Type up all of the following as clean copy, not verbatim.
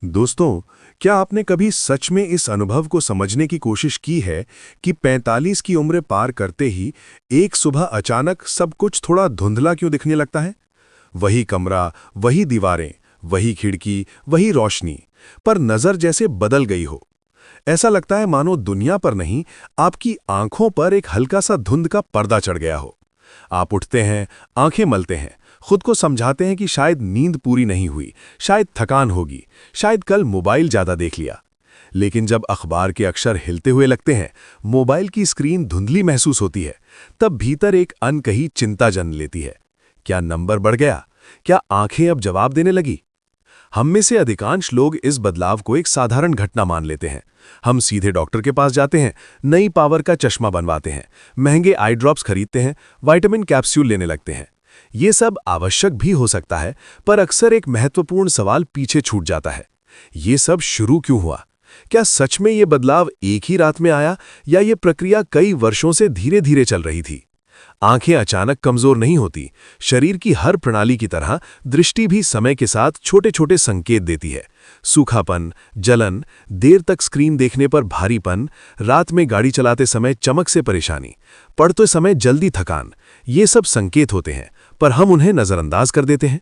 दोस्तों, क्या आपने कभी सच में इस अनुभव को समझने की कोशिश की है कि 45 की उम्र पार करते ही एक सुबह अचानक सब कुछ थोड़ा धुंधला क्यों दिखने लगता है? वही कमरा, वही दीवारें, वही खिड़की, वही रोशनी, पर नज़र जैसे बदल गई हो। ऐसा लगता है मानो दुनिया पर नहीं, आपकी आंखों पर एक हल्का सा धुंध का पर्दा चढ़ गया हो। आप उठते हैं, आंखें मलते हैं, खुद को समझाते हैं कि शायद नींद पूरी नहीं हुई, शायद थकान होगी, शायद कल मोबाइल ज़्यादा देख लिया। लेकिन जब अखबार के अक्षर हिलते हुए लगते हैं, मोबाइल की स्क्रीन धुंधली महसूस होती है, तब भीतर एक अनकही चिंता जन्म लेती है। क्या नंबर बढ़ गया? क्या आंखें अब जवाब देने लगी? हम में से अधिकांश लोग इस बदलाव को एक साधारण घटना मान लेते हैं। हम सीधे डॉक्टर के पास जाते हैं, नई पावर का चश्मा बनवाते हैं, महंगे आई ड्रॉप्स खरीदते हैं, विटामिन कैप्सूल लेने लगते हैं। ये सब आवश्यक भी हो सकता है, पर अक्सर एक महत्वपूर्ण सवाल पीछे छूट जाता है। ये सब शुरू क्यों हुआ? क्या सच में ये बदलाव एक ही रात में आया, या ये प्रक्रिया कई वर्षों से धीरे धीरे चल रही थी? आंखें अचानक कमजोर नहीं होती। शरीर की हर प्रणाली की तरह दृष्टि भी समय के साथ छोटे छोटे संकेत देती है। सूखापन, जलन, देर तक स्क्रीन देखने पर भारीपन, रात में गाड़ी चलाते समय चमक से परेशानी, पढ़ते समय जल्दी थकान, ये सब संकेत होते हैं, पर हम उन्हें नजरअंदाज कर देते हैं।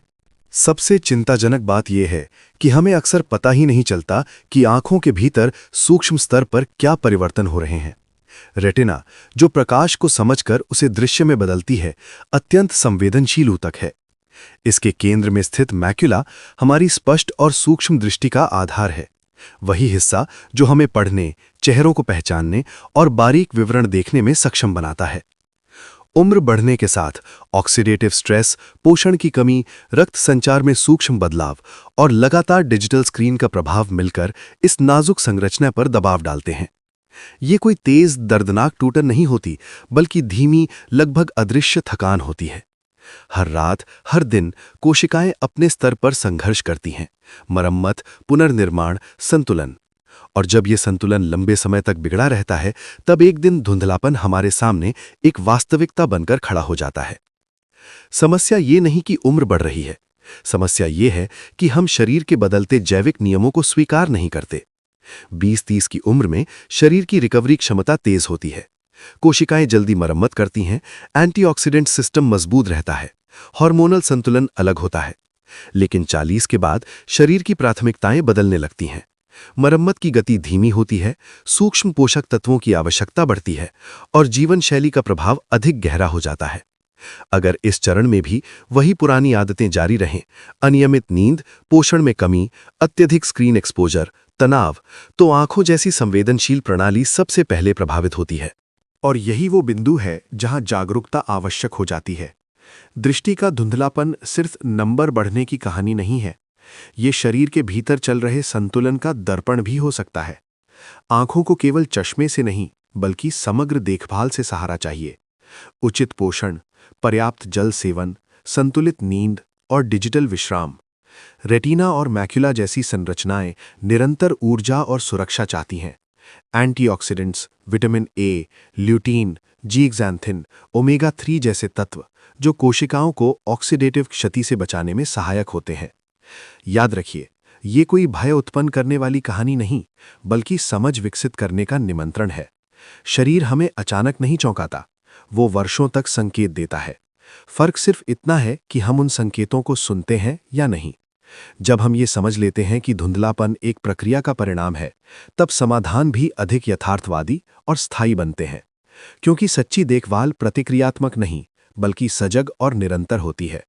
सबसे चिंताजनक बात यह है कि हमें अक्सर पता ही नहीं चलता कि आंखों के भीतर सूक्ष्म स्तर पर क्या परिवर्तन हो रहे हैं। रेटिना, जो प्रकाश को समझकर उसे दृश्य में बदलती है, अत्यंत संवेदनशील ऊतक है। इसके केंद्र में स्थित मैक्युला हमारी स्पष्ट और सूक्ष्म दृष्टि का आधार है। वही हिस्सा जो हमें पढ़ने, चेहरों को पहचानने और बारीक विवरण देखने में सक्षम बनाता है। उम्र बढ़ने के साथ ऑक्सीडेटिव स्ट्रेस, पोषण की कमी, रक्त संचार में सूक्ष्म बदलाव और लगातार डिजिटल स्क्रीन का प्रभाव मिलकर इस नाजुक संरचना पर दबाव डालते हैं। ये कोई तेज दर्दनाक टूटन नहीं होती, बल्कि धीमी, लगभग अदृश्य थकान होती है। हर रात, हर दिन कोशिकाएं अपने स्तर पर संघर्ष करती हैं, मरम्मत, पुनर्निर्माण, संतुलन। और जब ये संतुलन लंबे समय तक बिगड़ा रहता है, तब एक दिन धुंधलापन हमारे सामने एक वास्तविकता बनकर खड़ा हो जाता है। समस्या ये नहीं कि उम्र बढ़ रही है, समस्या ये है कि हम शरीर के बदलते जैविक नियमों को स्वीकार नहीं करते। 20-30 की उम्र में शरीर की रिकवरी क्षमता तेज होती है, कोशिकाएं जल्दी मरम्मत करती हैं, एंटीऑक्सीडेंट सिस्टम मजबूत रहता है, हार्मोनल संतुलन अलग होता है। लेकिन 40 के बाद शरीर की प्राथमिकताएं बदलने लगती हैं। मरम्मत की गति धीमी होती है, सूक्ष्म पोषक तत्वों की आवश्यकता बढ़ती है और जीवन शैली का प्रभाव अधिक गहरा हो जाता है। अगर इस चरण में भी वही पुरानी आदतें जारी रहें, अनियमित नींद, पोषण में कमी, अत्यधिक स्क्रीन एक्सपोजर, तनाव, तो आंखों जैसी संवेदनशील प्रणाली सबसे पहले प्रभावित होती है। और यही वो बिंदु है जहां जागरूकता आवश्यक हो जाती है। दृष्टि का धुंधलापन सिर्फ नंबर बढ़ने की कहानी नहीं है, ये शरीर के भीतर चल रहे संतुलन का दर्पण भी हो सकता है। आंखों को केवल चश्मे से नहीं, बल्कि समग्र देखभाल से सहारा चाहिए। उचित पोषण, पर्याप्त जल सेवन, संतुलित नींद और डिजिटल विश्राम। रेटिना और मैक्युला जैसी संरचनाएं निरंतर ऊर्जा और सुरक्षा चाहती हैं। Antioxidants, vitamin A, lutein, zeaxanthin, omega 3 जैसे तत्व जो कोशिकाओं को ऑक्सीडेटिव क्षति से बचाने में सहायक होते हैं। याद रखिए, ये कोई भय उत्पन्न करने वाली कहानी नहीं, बल्कि समझ विकसित करने का निमंत्रण है। शरीर हमें अचानक नहीं चौंकाता, वो वर्षों तक संकेत देता है। फर्क सिर्फ इतना है कि हम उन संकेतों को सुनते हैं या नहीं। जब हम ये समझ लेते हैं कि धुंधलापन एक प्रक्रिया का परिणाम है, तब समाधान भी अधिक यथार्थवादी और स्थायी बनते हैं। क्योंकि सच्ची देखभाल प्रतिक्रियात्मक नहीं, बल्कि सजग और निरंतर होती है।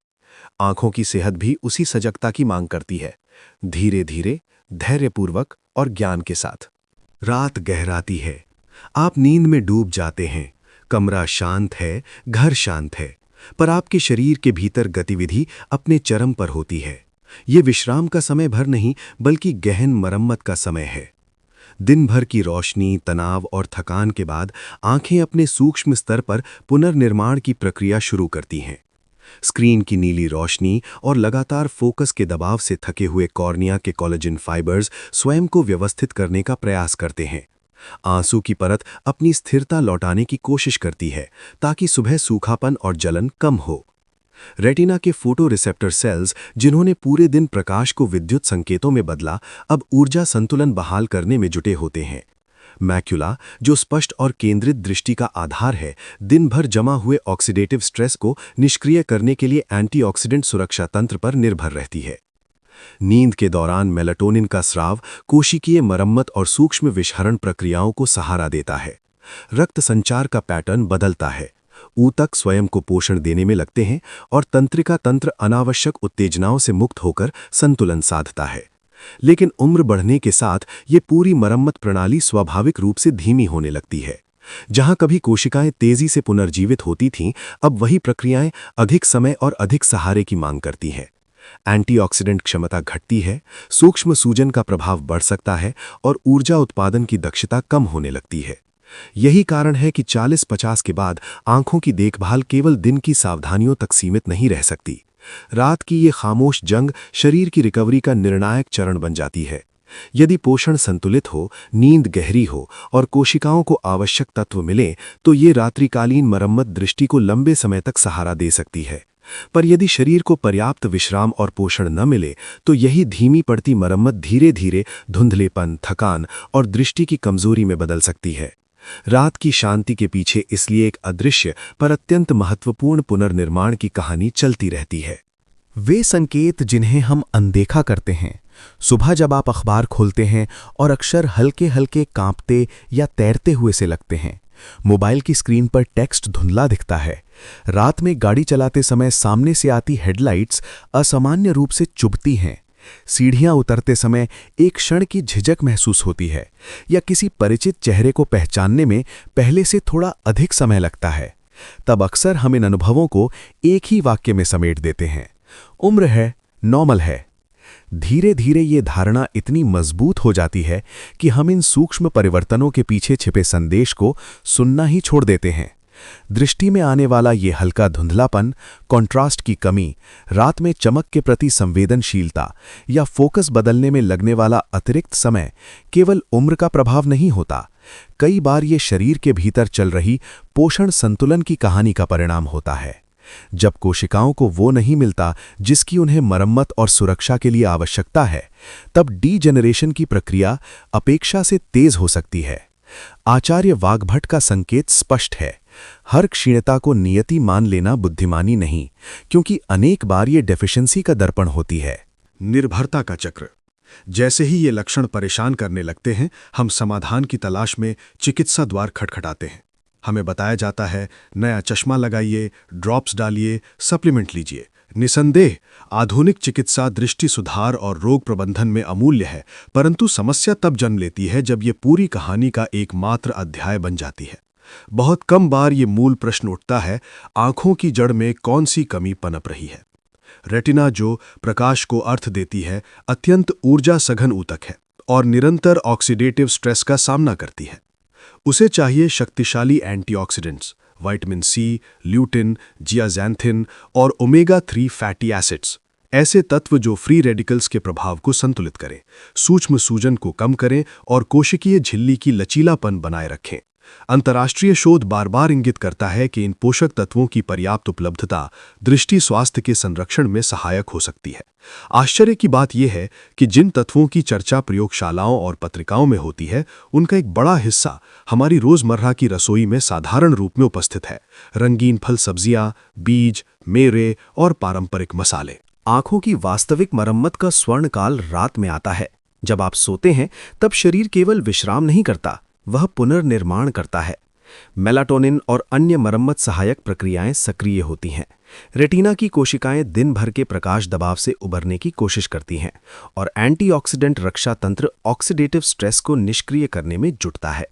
आंखों की सेहत भी उसी सजगता की मांग करती है, धीरे धीरे, धैर्यपूर्वक और ज्ञान के साथ। रात गहराती है, आप नींद में डूब जाते हैं, कमरा शांत है, घर शांत है, पर आपके शरीर के भीतर गतिविधि अपने चरम पर होती है। ये विश्राम का समय भर नहीं, बल्कि गहन मरम्मत का समय है। दिन भर की रोशनी, तनाव और थकान के बाद आंखें अपने सूक्ष्म स्तर पर पुनर्निर्माण की प्रक्रिया शुरू करती हैं। स्क्रीन की नीली रोशनी और लगातार फोकस के दबाव से थके हुए कॉर्निया के कोलेजन फाइबर्स स्वयं को व्यवस्थित करने का प्रयास करते हैं। आंसू की परत अपनी स्थिरता लौटाने की कोशिश करती है, ताकि सुबह सूखापन और जलन कम हो। रेटिना के फोटो रिसेप्टर सेल्स, जिन्होंने पूरे दिन प्रकाश को विद्युत संकेतों में बदला, अब ऊर्जा संतुलन बहाल करने में जुटे होते हैं। मैक्युला, जो स्पष्ट और केंद्रित दृष्टि का आधार है, दिन भर जमा हुए ऑक्सीडेटिव स्ट्रेस को निष्क्रिय करने के लिए एंटीऑक्सीडेंट सुरक्षा तंत्र पर निर्भर रहती है। नींद के दौरान मेलाटोनिन का स्राव कोशिकीय मरम्मत और सूक्ष्म विषहरण प्रक्रियाओं को सहारा देता है। रक्त संचार का पैटर्न बदलता है, ऊतक स्वयं को पोषण देने में लगते हैं और तंत्रिका तंत्र अनावश्यक उत्तेजनाओं से मुक्त होकर संतुलन साधता है। लेकिन उम्र बढ़ने के साथ ये पूरी मरम्मत प्रणाली स्वाभाविक रूप से धीमी होने लगती है। जहां कभी कोशिकाएं तेजी से पुनर्जीवित होती थीं, अब वही प्रक्रियाएं अधिक समय और अधिक सहारे की मांग करती हैं। एंटीऑक्सीडेंट क्षमता घटती है, सूक्ष्म सूजन का प्रभाव बढ़ सकता है और ऊर्जा उत्पादन की दक्षता कम होने लगती है। यही कारण है कि 40-50 के बाद आंखों की देखभाल केवल दिन की सावधानियों तक सीमित नहीं रह सकती। रात की ये खामोश जंग शरीर की रिकवरी का निर्णायक चरण बन जाती है। यदि पोषण संतुलित हो, नींद गहरी हो और कोशिकाओं को आवश्यक तत्व मिले, तो ये रात्रिकालीन मरम्मत दृष्टि को लंबे समय तक सहारा दे सकती है। पर यदि शरीर को पर्याप्त विश्राम और पोषण न मिले, तो यही धीमी पड़ती मरम्मत धीरे धीरे धुंधलेपन, थकान और दृष्टि की कमजोरी में बदल सकती है। रात की शांति के पीछे इसलिए एक अदृश्य पर अत्यंत महत्वपूर्ण पुनर्निर्माण की कहानी चलती रहती है। वे संकेत जिन्हें हम अनदेखा करते हैं। सुबह जब आप अखबार खोलते हैं और अक्षर हल्के हल्के कांपते या तैरते हुए से लगते हैं। मोबाइल की स्क्रीन पर टेक्स्ट धुंधला दिखता है। रात में गाड़ी चलाते समय सामने से आती हेडलाइट्स असामान्य रूप से चुभती हैं। सीढ़ियां उतरते समय एक क्षण की झिझक महसूस होती है या किसी परिचित चेहरे को पहचानने में पहले से थोड़ा अधिक समय लगता है। तब अक्सर हम इन अनुभवों को एक ही वाक्य में समेट देते हैं, उम्र है, नॉर्मल है। धीरे धीरे ये धारणा इतनी मजबूत हो जाती है कि हम इन सूक्ष्म परिवर्तनों के पीछे छिपे संदेश को सुनना ही छोड़ देते हैं। दृष्टि में आने वाला ये हल्का धुंधलापन, कॉन्ट्रास्ट की कमी, रात में चमक के प्रति संवेदनशीलता या फोकस बदलने में लगने वाला अतिरिक्त समय केवल उम्र का प्रभाव नहीं होता। कई बार ये शरीर के भीतर चल रही पोषण संतुलन की कहानी का परिणाम होता है। जब कोशिकाओं को वो नहीं मिलता जिसकी उन्हें मरम्मत और सुरक्षा के लिए आवश्यकता है, तब डीजेनरेशन की प्रक्रिया अपेक्षा से तेज हो सकती है। आचार्य वाग्भट का संकेत स्पष्ट है, हर क्षीणता को नियति मान लेना बुद्धिमानी नहीं, क्योंकि अनेक बार ये डेफिशिएंसी का दर्पण होती है। निर्भरता का चक्र। जैसे ही ये लक्षण परेशान करने लगते हैं, हम समाधान की तलाश में चिकित्सा द्वार खटखटाते हैं। हमें बताया जाता है, नया चश्मा लगाइए, ड्रॉप्स डालिए, सप्लीमेंट लीजिए। निसंदेह आधुनिक चिकित्सा दृष्टि सुधार और रोग प्रबंधन में अमूल्य है, परंतु समस्या तब जन्म लेती है जब ये पूरी कहानी का एकमात्र अध्याय बन जाती है। बहुत कम बार ये मूल प्रश्न उठता है, आंखों की जड़ में कौन सी कमी पनप रही है। रेटिना, जो प्रकाश को अर्थ देती है, अत्यंत ऊर्जा सघन ऊतक है और निरंतर ऑक्सीडेटिव स्ट्रेस का सामना करती है। उसे चाहिए शक्तिशाली एंटीऑक्सीडेंट्स, विटामिन सी, ल्यूटिन, जियाज़ैंथिन और ओमेगा-3 फैटी एसिड्स, ऐसे तत्व जो फ्री रेडिकल्स के प्रभाव को संतुलित करें, सूक्ष्म सूजन को कम करें और कोशिकीय झिल्ली की लचीलापन बनाए रखें। अंतर्राष्ट्रीय शोध बार बार इंगित करता है कि इन पोषक तत्वों की पर्याप्त उपलब्धता दृष्टि स्वास्थ्य के संरक्षण में सहायक हो सकती है। आश्चर्य की बात यह है कि जिन तत्वों की चर्चा प्रयोगशालाओं और पत्रिकाओं में होती है, उनका एक बड़ा हिस्सा हमारी रोजमर्रा की रसोई में साधारण रूप में उपस्थित है। रंगीन फल सब्जियां, बीज, मेवे और पारंपरिक मसाले। आंखों की वास्तविक मरम्मत का स्वर्णकाल रात में आता है। जब आप सोते हैं, तब शरीर केवल विश्राम नहीं करता, वह पुनर्निर्माण करता है। मेलाटोनिन और अन्य मरम्मत सहायक प्रक्रियाएं सक्रिय होती हैं। रेटिना की कोशिकाएं दिन भर के प्रकाश दबाव से उबरने की कोशिश करती हैं और एंटीऑक्सीडेंट रक्षा तंत्र ऑक्सीडेटिव स्ट्रेस को निष्क्रिय करने में जुटता है।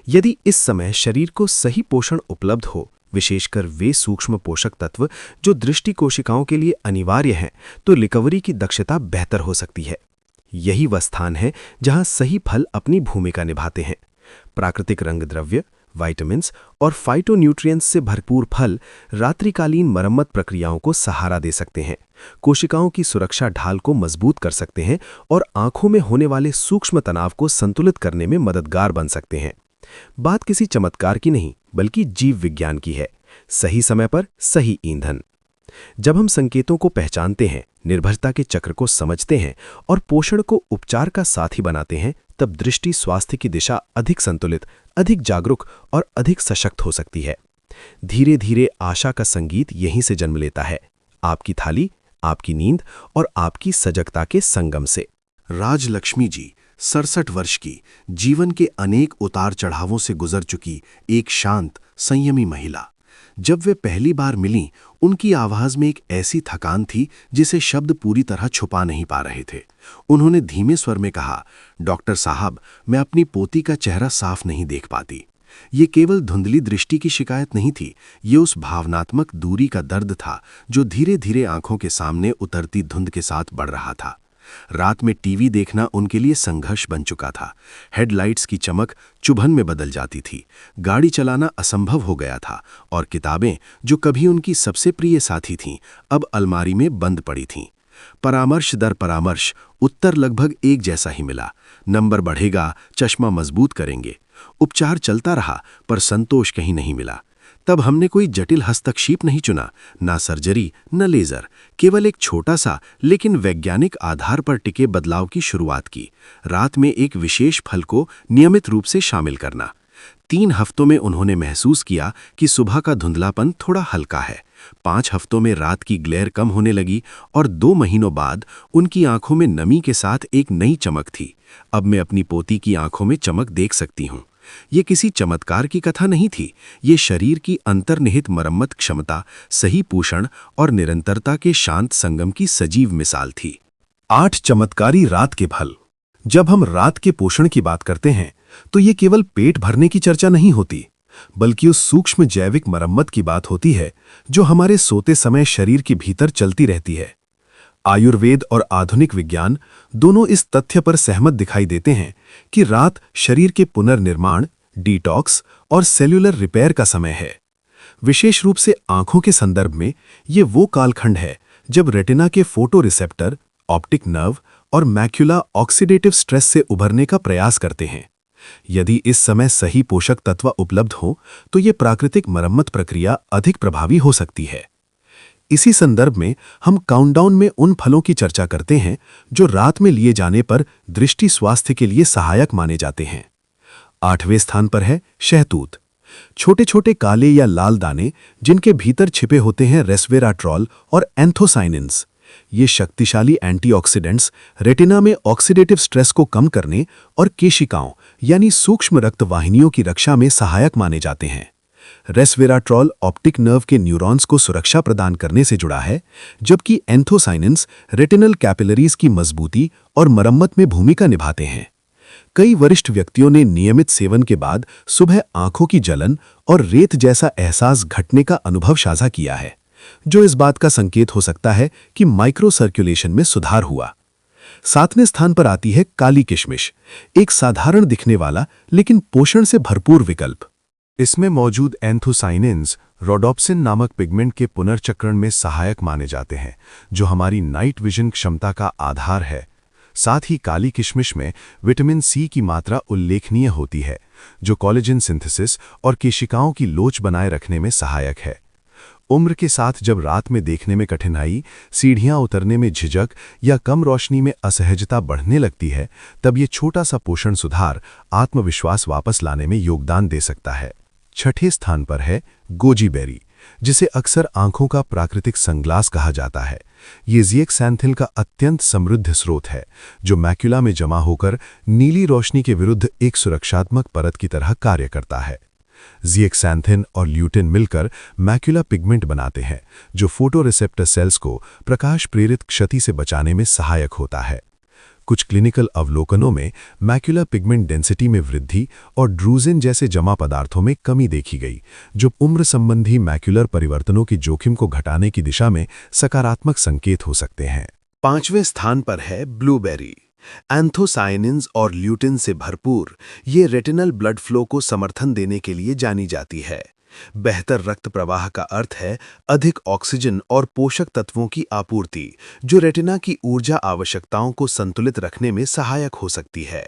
यदि इस समय शरीर को सही पोषण उपलब्ध हो, विशेषकर वे सूक्ष्म पोषक तत्व जो दृष्टि कोशिकाओं के लिए अनिवार्य हैं, तो रिकवरी की दक्षता बेहतर हो सकती है। यही वह स्थान है जहां सही फल अपनी भूमिका निभाते हैं। प्राकृतिक रंग द्रव्य, विटामिन्स और फाइटोन्यूट्रिएंट्स से भरपूर फल रात्रिकालीन मरम्मत प्रक्रियाओं को सहारा दे सकते हैं, कोशिकाओं की सुरक्षा ढाल को मजबूत कर सकते हैं और आंखों में होने वाले सूक्ष्म तनाव को संतुलित करने में मददगार बन सकते हैं। बात किसी चमत्कार की नहीं, बल्कि जीव विज्ञान की है। सही समय पर सही ईंधन। जब हम संकेतों को पहचानते हैं, निर्भरता के चक्र को समझते हैं और पोषण को उपचार का साथी बनाते हैं, तब दृष्टि स्वास्थ्य की दिशा अधिक संतुलित, अधिक जागरूक और अधिक सशक्त हो सकती है। धीरे धीरे आशा का संगीत यहीं से जन्म लेता है, आपकी थाली, आपकी नींद और आपकी सजगता के संगम से। राजलक्ष्मी जी 67 वर्ष की, जीवन के अनेक उतार चढ़ावों से गुजर चुकी एक शांत, संयमी महिला। जब वे पहली बार मिलीं, उनकी आवाज में एक ऐसी थकान थी जिसे शब्द पूरी तरह छुपा नहीं पा रहे थे। उन्होंने धीमे स्वर में कहा, डॉक्टर साहब, मैं अपनी पोती का चेहरा साफ नहीं देख पाती। ये केवल धुंधली दृष्टि की शिकायत नहीं थी, ये उस भावनात्मक दूरी का दर्द था जो धीरे धीरे आंखों के सामने उतरती धुंध के साथ बढ़ रहा था। रात में टीवी देखना उनके लिए संघर्ष बन चुका था। हेडलाइट्स की चमक चुभन में बदल जाती थी, गाड़ी चलाना असंभव हो गया था और किताबें, जो कभी उनकी सबसे प्रिय साथी थीं, अब अलमारी में बंद पड़ी थीं। परामर्श दर परामर्श उत्तर लगभग एक जैसा ही मिला, नंबर बढ़ेगा, चश्मा मजबूत करेंगे। उपचार चलता रहा पर संतोष कहीं नहीं मिला। तब हमने कोई जटिल हस्तक्षेप नहीं चुना, ना सर्जरी न लेजर, केवल एक छोटा सा लेकिन वैज्ञानिक आधार पर टिके बदलाव की शुरुआत की। रात में एक विशेष फल को नियमित रूप से शामिल करना। 3 हफ्तों में उन्होंने महसूस किया कि सुबह का धुंधलापन थोड़ा हल्का है। 5 हफ्तों में रात की ग्लेयर कम होने लगी और 2 महीनों बाद उनकी आंखों में नमी के साथ एक नई चमक थी। अब मैं अपनी पोती की आंखों में चमक देख सकती हूँ। ये किसी चमत्कार की कथा नहीं थी, ये शरीर की अंतर्निहित मरम्मत क्षमता, सही पोषण और निरंतरता के शांत संगम की सजीव मिसाल थी। 8 चमत्कारी रात के फल। जब हम रात के पोषण की बात करते हैं तो ये केवल पेट भरने की चर्चा नहीं होती, बल्कि उस सूक्ष्म जैविक मरम्मत की बात होती है जो हमारे सोते समय शरीर के भीतर चलती रहती है। आयुर्वेद और आधुनिक विज्ञान दोनों इस तथ्य पर सहमत दिखाई देते हैं कि रात शरीर के पुनर्निर्माण, डिटॉक्स और सेल्यूलर रिपेयर का समय है। विशेष रूप से आंखों के संदर्भ में ये वो कालखंड है जब रेटिना के फोटो रिसेप्टर, ऑप्टिक नर्व और मैक्युला ऑक्सीडेटिव स्ट्रेस से उभरने का प्रयास करते हैं। यदि इस समय सही पोषक तत्व उपलब्ध हो तो ये प्राकृतिक मरम्मत प्रक्रिया अधिक प्रभावी हो सकती है। इसी संदर्भ में हम काउंटडाउन में उन फलों की चर्चा करते हैं जो रात में लिए जाने पर दृष्टि स्वास्थ्य के लिए सहायक माने जाते हैं। 8वें स्थान पर है शहतूत। छोटे छोटे काले या लाल दाने जिनके भीतर छिपे होते हैं रेस्वेराट्रॉल और एंथोसाइनिन्स। ये शक्तिशाली एंटीऑक्सीडेंट्स रेटिना में ऑक्सीडेटिव स्ट्रेस को कम करने और केशिकाओं यानी सूक्ष्म रक्त वाहिनियों की रक्षा में सहायक माने जाते हैं। रेस्वेराट्रॉल ऑप्टिक नर्व के न्यूरॉन्स को सुरक्षा प्रदान करने से जुड़ा है, जबकि एंथोसाइनिन्स रेटिनल कैपिलरीज की मजबूती और मरम्मत में भूमिका निभाते हैं। कई वरिष्ठ व्यक्तियों ने नियमित सेवन के बाद सुबह आंखों की जलन और रेत जैसा एहसास घटने का अनुभव साझा किया है, जो इस बात का संकेत हो सकता है कि माइक्रो सर्कुलेशन में सुधार हुआ। 7वें स्थान पर आती है काली किशमिश, एक साधारण दिखने वाला लेकिन पोषण से भरपूर विकल्प। इसमें मौजूद एंथोसाइनिन्स रोडोप्सिन नामक पिगमेंट के पुनर्चक्रण में सहायक माने जाते हैं, जो हमारी नाइट विजन क्षमता का आधार है। साथ ही काली किशमिश में विटामिन सी की मात्रा उल्लेखनीय होती है, जो कोलेजन सिंथेसिस और केशिकाओं की लोच बनाए रखने में सहायक है। उम्र के साथ जब रात में देखने में कठिनाई, सीढ़ियां उतरने में झिझक या कम रोशनी में असहजता बढ़ने लगती है, तब ये छोटा सा पोषण सुधार आत्मविश्वास वापस लाने में योगदान दे सकता है। 6ठे स्थान पर है गोजी बेरी, जिसे अक्सर आंखों का प्राकृतिक सनग्लास कहा जाता है। ये ज़िएक्सैंथिल का अत्यंत समृद्ध स्रोत है, जो मैक्युला में जमा होकर नीली रोशनी के विरुद्ध एक सुरक्षात्मक परत की तरह कार्य करता है। ज़िएक्सैंथिन और ल्यूटिन मिलकर मैक्युला पिगमेंट बनाते हैं, जो फोटोरिसेप्टर सेल्स को प्रकाश प्रेरित क्षति से बचाने में सहायक होता है। कुछ क्लिनिकल अवलोकनों में मैक्युला पिगमेंट डेंसिटी में वृद्धि और ड्रूजिन जैसे जमा पदार्थों में कमी देखी गई, जो उम्र संबंधी मैक्युलर परिवर्तनों की जोखिम को घटाने की दिशा में सकारात्मक संकेत हो सकते हैं। 5वें स्थान पर है ब्लूबेरी। एंथोसाइनिन्स और ल्यूटिन से भरपूर ये रेटिनल ब्लड फ्लो को समर्थन देने के लिए जानी जाती है। बेहतर रक्त प्रवाह का अर्थ है अधिक ऑक्सीजन और पोषक तत्वों की आपूर्ति, जो रेटिना की ऊर्जा आवश्यकताओं को संतुलित रखने में सहायक हो सकती है।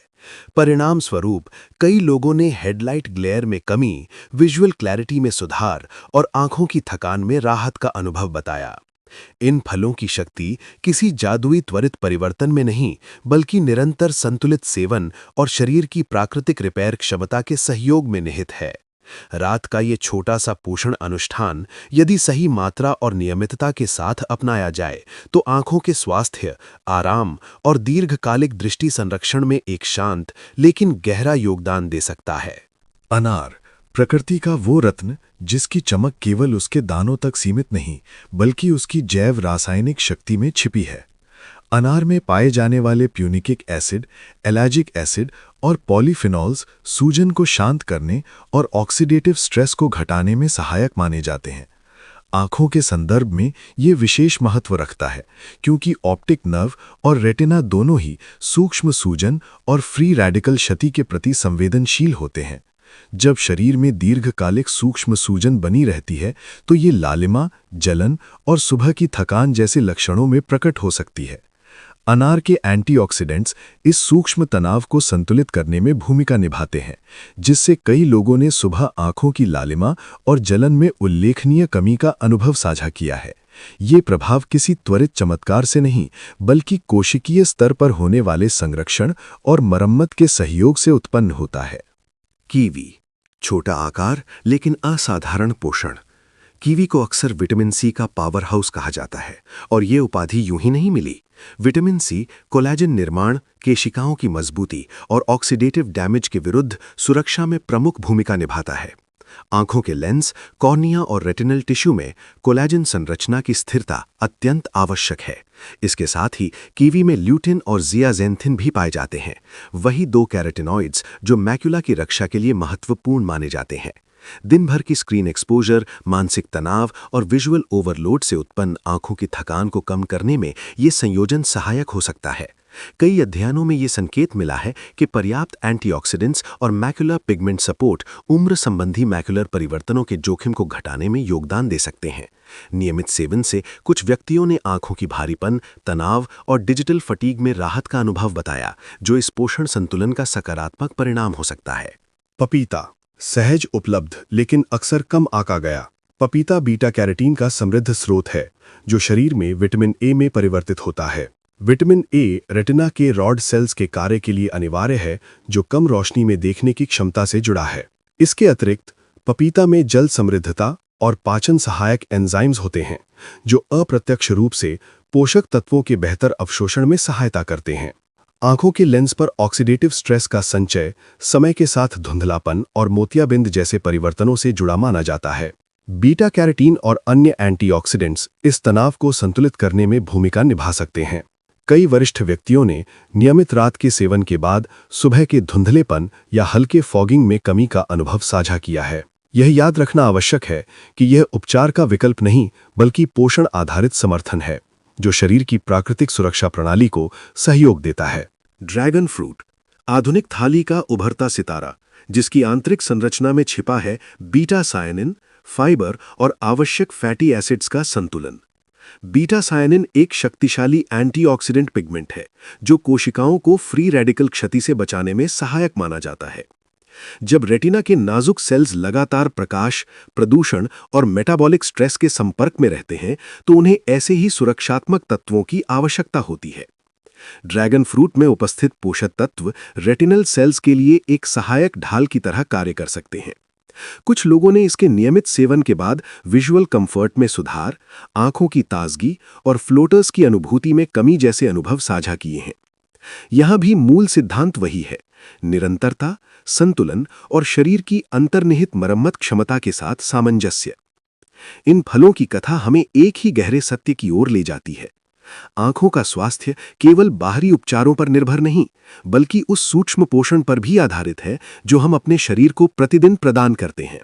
परिणाम स्वरूप कई लोगों ने हेडलाइट ग्लेयर में कमी, विजुअल क्लैरिटी में सुधार और आंखों की थकान में राहत का अनुभव बताया। इन फलों की शक्ति किसी जादुई त्वरित परिवर्तन में नहीं, बल्कि निरंतर संतुलित सेवन और शरीर की प्राकृतिक रिपेयर क्षमता के सहयोग में निहित है। रात का ये छोटा सा पोषण अनुष्ठान यदि सही मात्रा और नियमितता के साथ अपनाया जाए तो आंखों के स्वास्थ्य, आराम और दीर्घकालिक दृष्टि संरक्षण में एक शांत लेकिन गहरा योगदान दे सकता है। अनार, प्रकृति का वो रत्न जिसकी चमक केवल उसके दानों तक सीमित नहीं, बल्कि उसकी जैव रासायनिक शक्ति में छिपी है। अनार में पाए जाने वाले प्यूनिकिक एसिड, एलाजिक एसिड और पॉलीफिनॉल्स सूजन को शांत करने और ऑक्सीडेटिव स्ट्रेस को घटाने में सहायक माने जाते हैं। आंखों के संदर्भ में ये विशेष महत्व रखता है क्योंकि ऑप्टिक नर्व और रेटिना दोनों ही सूक्ष्म सूजन और फ्री रेडिकल क्षति के प्रति संवेदनशील होते हैं। जब शरीर में दीर्घकालिक सूक्ष्म सूजन बनी रहती है तो ये लालिमा, जलन और सुबह की थकान जैसे लक्षणों में प्रकट हो सकती है। अनार के एंटीऑक्सीडेंट्स इस सूक्ष्म तनाव को संतुलित करने में भूमिका निभाते हैं, जिससे कई लोगों ने सुबह आंखों की लालिमा और जलन में उल्लेखनीय कमी का अनुभव साझा किया है। ये प्रभाव किसी त्वरित चमत्कार से नहीं, बल्कि कोशिकीय स्तर पर होने वाले संरक्षण और मरम्मत के सहयोग से उत्पन्न होता है। कीवी, छोटा आकार लेकिन असाधारण पोषण। कीवी को अक्सर विटामिन सी का पावर हाउस कहा जाता है और ये उपाधि यूं ही नहीं मिली। विटामिन सी कोलेजन निर्माण, केशिकाओं की मजबूती और ऑक्सीडेटिव डैमेज के विरुद्ध सुरक्षा में प्रमुख भूमिका निभाता है। आंखों के लेंस, कॉर्निया और रेटिनल टिश्यू में कोलेजन संरचना की स्थिरता अत्यंत आवश्यक है। इसके साथ ही कीवी में ल्यूटिन और जियाजेंथिन भी पाए जाते हैं, वही दो कैरोटिनॉइड्स जो मैक्युला की रक्षा के लिए महत्वपूर्ण माने जाते हैं। दिन भर की स्क्रीन एक्सपोजर, मानसिक तनाव और विजुअल ओवरलोड से उत्पन्न आंखों की थकान को कम करने में ये संयोजन सहायक हो सकता है। कई अध्ययनों में ये संकेत मिला है कि पर्याप्त एंटीऑक्सीडेंट्स और मैक्युलर पिगमेंट सपोर्ट उम्र संबंधी मैक्युलर परिवर्तनों के जोखिम को घटाने में योगदान दे सकते हैं। नियमित सेवन से कुछ व्यक्तियों ने आंखों की भारीपन, तनाव और डिजिटल फटीग में राहत का अनुभव बताया, जो इस पोषण संतुलन का सकारात्मक परिणाम हो सकता है। पपीता, सहज उपलब्ध लेकिन अक्सर कम आका गया। पपीता बीटा कैरोटीन का समृद्ध स्रोत है, जो शरीर में विटामिन ए में परिवर्तित होता है। विटामिन ए रेटिना के रॉड सेल्स के कार्य के लिए अनिवार्य है, जो कम रोशनी में देखने की क्षमता से जुड़ा है। इसके अतिरिक्त पपीता में जल समृद्धता और पाचन सहायक एंजाइम्स होते हैं, जो अप्रत्यक्ष रूप से पोषक तत्वों के बेहतर अवशोषण में सहायता करते हैं। आंखों के लेंस पर ऑक्सीडेटिव स्ट्रेस का संचय समय के साथ धुंधलापन और मोतियाबिंद जैसे परिवर्तनों से जुड़ा माना जाता है। बीटा कैरोटीन और अन्य एंटीऑक्सीडेंट्स इस तनाव को संतुलित करने में भूमिका निभा सकते हैं। कई वरिष्ठ व्यक्तियों ने नियमित रात के सेवन के बाद सुबह के धुंधलेपन या हल्के फॉगिंग में कमी का अनुभव साझा किया है। यह याद रखना आवश्यक है कि यह उपचार का विकल्प नहीं, बल्कि पोषण आधारित समर्थन है, जो शरीर की प्राकृतिक सुरक्षा प्रणाली को सहयोग देता है। ड्रैगन फ्रूट, आधुनिक थाली का उभरता सितारा, जिसकी आंतरिक संरचना में छिपा है बीटा सायनिन, फाइबर और आवश्यक फैटी एसिड्स का संतुलन। बीटा सायनिन एक शक्तिशाली एंटीऑक्सीडेंट पिगमेंट है, जो कोशिकाओं को फ्री रेडिकल क्षति से बचाने में सहायक माना जाता है। जब रेटिना के नाजुक सेल्स लगातार प्रकाश, प्रदूषण और मेटाबॉलिक स्ट्रेस के संपर्क में रहते हैं, तो उन्हें ऐसे ही सुरक्षात्मक तत्वों की आवश्यकता होती है। ड्रैगन फ्रूट में उपस्थित पोषक तत्व रेटिनल सेल्स के लिए एक सहायक ढाल की तरह कार्य कर सकते हैं। कुछ लोगों ने इसके नियमित सेवन के बाद विजुअल कंफर्ट में सुधार, आंखों की ताजगी और फ्लोटर्स की अनुभूति में कमी जैसे अनुभव साझा किए हैं। यहां भी मूल सिद्धांत वही है, निरंतरता, संतुलन और शरीर की अंतर्निहित मरम्मत क्षमता के साथ सामंजस्य। इन फलों की कथा हमें एक ही गहरे सत्य की ओर ले जाती है। आंखों का स्वास्थ्य केवल बाहरी उपचारों पर निर्भर नहीं, बल्कि उस सूक्ष्म पोषण पर भी आधारित है जो हम अपने शरीर को प्रतिदिन प्रदान करते हैं।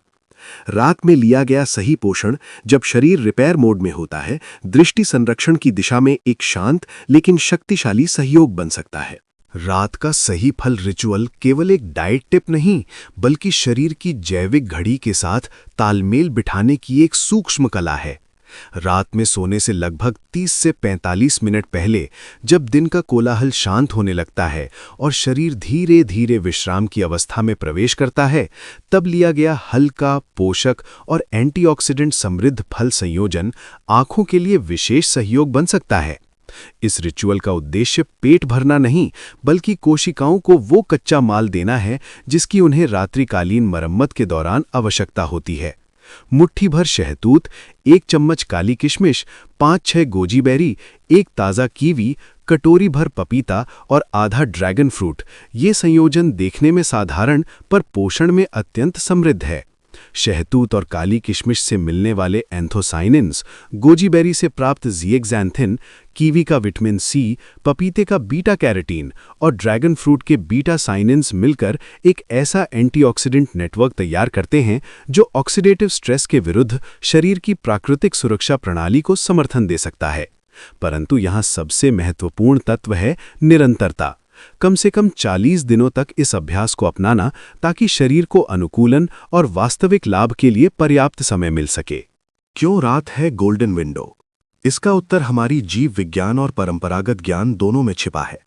रात में लिया गया सही पोषण, जब शरीर रिपेयर मोड में होता है, दृष्टि संरक्षण की दिशा में एक शांत लेकिन शक्तिशाली सहयोग बन सकता है। रात का सही फल रिचुअल केवल एक डाइट टिप नहीं, बल्कि शरीर की जैविक घड़ी के साथ तालमेल बिठाने की एक सूक्ष्म कला है। रात में सोने से लगभग 30 से 45 मिनट पहले जब दिन का कोलाहल शांत होने लगता है और शरीर धीरे धीरे विश्राम की अवस्था में प्रवेश करता है, तब लिया गया हल्का, पोषक और एंटीऑक्सीडेंट समृद्ध फल संयोजन आंखों के लिए विशेष सहयोग बन सकता है। इस रिचुअल का उद्देश्य पेट भरना नहीं, बल्कि कोशिकाओं को वो कच्चा माल देना है जिसकी उन्हें रात्रिकालीन मरम्मत के दौरान आवश्यकता होती है। मुट्ठी भर शहतूत, 1 चम्मच काली किशमिश, 5-6 गोजी बेरी, 1 ताज़ा कीवी, कटोरी भर पपीता और आधा ड्रैगन फ्रूट, ये संयोजन देखने में साधारण पर पोषण में अत्यंत समृद्ध है। शहतूत और काली किशमिश से मिलने वाले एंथोसाइनिन्स, गोजी बेरी से प्राप्त ज़िएक्सैंथिन, कीवी का विटामिन सी, पपीते का बीटा कैरोटीन और ड्रैगन फ्रूट के बीटा साइनिन्स मिलकर एक ऐसा एंटीऑक्सीडेंट नेटवर्क तैयार करते हैं जो ऑक्सीडेटिव स्ट्रेस के विरुद्ध शरीर की प्राकृतिक सुरक्षा प्रणाली को समर्थन दे सकता है। परंतु यहाँ सबसे महत्वपूर्ण तत्व है निरंतरता। कम से कम 40 दिनों तक इस अभ्यास को अपनाना, ताकि शरीर को अनुकूलन और वास्तविक लाभ के लिए पर्याप्त समय मिल सके। क्यों रात है गोल्डन विंडो? इसका उत्तर हमारी जीव विज्ञान और परंपरागत ज्ञान दोनों में छिपा है।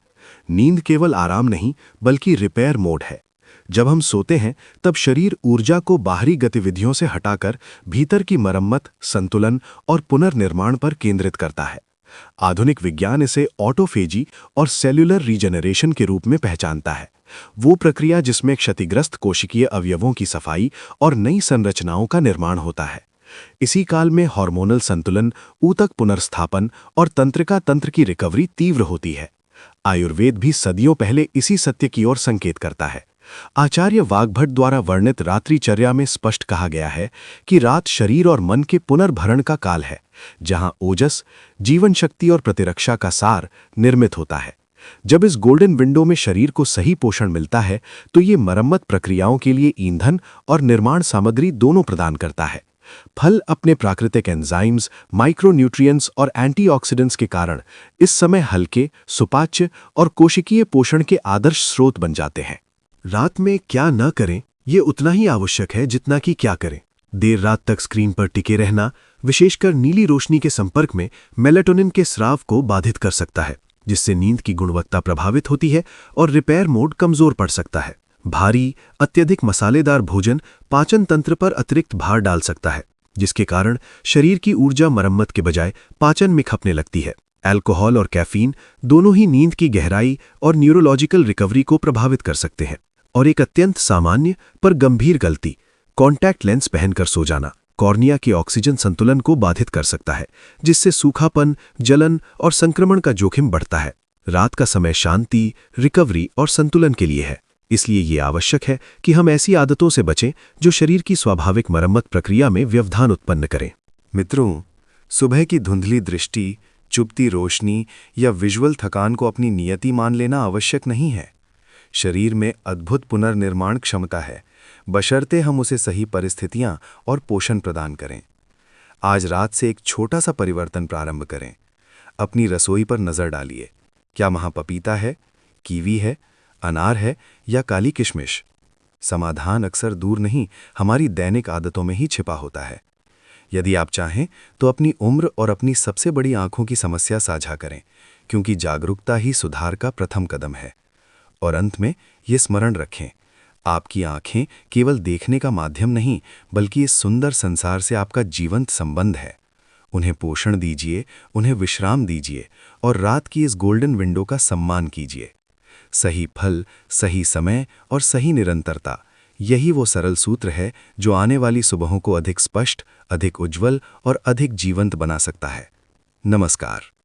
नींद केवल आराम नहीं, बल्कि रिपेयर मोड है। जब हम सोते हैं तब शरीर ऊर्जा को बाहरी गतिविधियों से हटाकर भीतर की मरम्मत, संतुलन और पुनर्निर्माण पर केंद्रित करता है। आधुनिक विज्ञान इसे ऑटोफेजी और सेल्युलर रीजनरेशन के रूप में पहचानता है, वो प्रक्रिया जिसमें क्षतिग्रस्त कोशिकीय अवयवों की सफाई और नई संरचनाओं का निर्माण होता है। इसी काल में हार्मोनल संतुलन, ऊतक पुनर्स्थापन और तंत्रिका तंत्र की रिकवरी तीव्र होती है। आयुर्वेद भी सदियों पहले इसी सत्य की ओर संकेत करता है। आचार्य वाग्भट द्वारा वर्णित रात्रिचर्या में स्पष्ट कहा गया है कि रात शरीर और मन के पुनर्भरण का काल है, जहां ओजस, जीवन शक्ति और प्रतिरक्षा का सार निर्मित होता है। जब इस गोल्डन विंडो में शरीर को सही पोषण मिलता है, तो ये मरम्मत प्रक्रियाओं के लिए ईंधन और निर्माण सामग्री दोनों प्रदान करता है। फल अपने प्राकृतिक एंजाइम्स, माइक्रोन्यूट्रिएंट्स और एंटीऑक्सीडेंट्स के कारण इस समय हल्के, सुपाच्य और कोशिकीय पोषण के आदर्श स्रोत बन जाते हैं। रात में क्या न करें, ये उतना ही आवश्यक है जितना कि क्या करें। देर रात तक स्क्रीन पर टिके रहना, विशेषकर नीली रोशनी के संपर्क में, मेलाटोनिन के स्राव को बाधित कर सकता है, जिससे नींद की गुणवत्ता प्रभावित होती है और रिपेयर मोड कमजोर पड़ सकता है। भारी, अत्यधिक मसालेदार भोजन पाचन तंत्र पर अतिरिक्त भार डाल सकता है, जिसके कारण शरीर की ऊर्जा मरम्मत के बजाय पाचन में खपने लगती है। अल्कोहल और कैफीन दोनों ही नींद की गहराई और न्यूरोलॉजिकल रिकवरी को प्रभावित कर सकते हैं। और एक अत्यंत सामान्य पर गंभीर गलती, कॉन्टैक्ट लेंस पहनकर सो जाना, कॉर्निया के ऑक्सीजन संतुलन को बाधित कर सकता है, जिससे सूखापन, जलन और संक्रमण का जोखिम बढ़ता है। रात का समय शांति, रिकवरी और संतुलन के लिए है, इसलिए ये आवश्यक है कि हम ऐसी आदतों से बचें जो शरीर की स्वाभाविक मरम्मत प्रक्रिया में व्यवधान उत्पन्न करें। मित्रों, सुबह की धुंधली दृष्टि, चुभती रोशनी या विजुअल थकान को अपनी नियति मान लेना आवश्यक नहीं है। शरीर में अद्भुत पुनर्निर्माण क्षमता है, बशर्ते हम उसे सही परिस्थितियां और पोषण प्रदान करें। आज रात से एक छोटा सा परिवर्तन प्रारंभ करें। अपनी रसोई पर नज़र डालिए, क्या वहाँ पपीता है, कीवी है, अनार है या काली किशमिश? समाधान अक्सर दूर नहीं, हमारी दैनिक आदतों में ही छिपा होता है। यदि आप चाहें तो अपनी उम्र और अपनी सबसे बड़ी आंखों की समस्या साझा करें, क्योंकि जागरूकता ही सुधार का प्रथम कदम है। और अंत में ये स्मरण रखें, आपकी आंखें केवल देखने का माध्यम नहीं, बल्कि इस सुंदर संसार से आपका जीवंत संबंध है। उन्हें पोषण दीजिए, उन्हें विश्राम दीजिए और रात की इस गोल्डन विंडो का सम्मान कीजिए। सही फल, सही समय और सही निरंतरता, यही वो सरल सूत्र है जो आने वाली सुबहों को अधिक स्पष्ट, अधिक उज्ज्वल और अधिक जीवंत बना सकता है। नमस्कार।